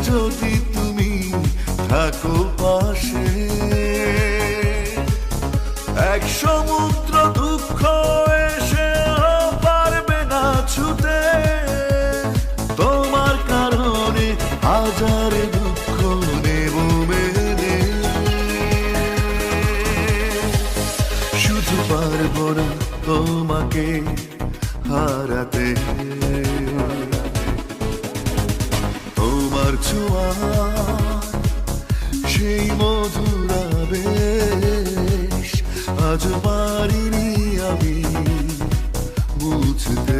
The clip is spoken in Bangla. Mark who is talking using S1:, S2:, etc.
S1: যদি তুমি থাকো পাশে, এক সমুদ্র দুঃখ এসে পারবে না ছুতে, তোমার কারণে হাজার দুঃখ নেব মেনে, শুধু পারবো না তোমাকে হারাতে। তোমার ছোঁয়া সেই মধুর আবেশ আজ পারিনি আমি বুঝতে।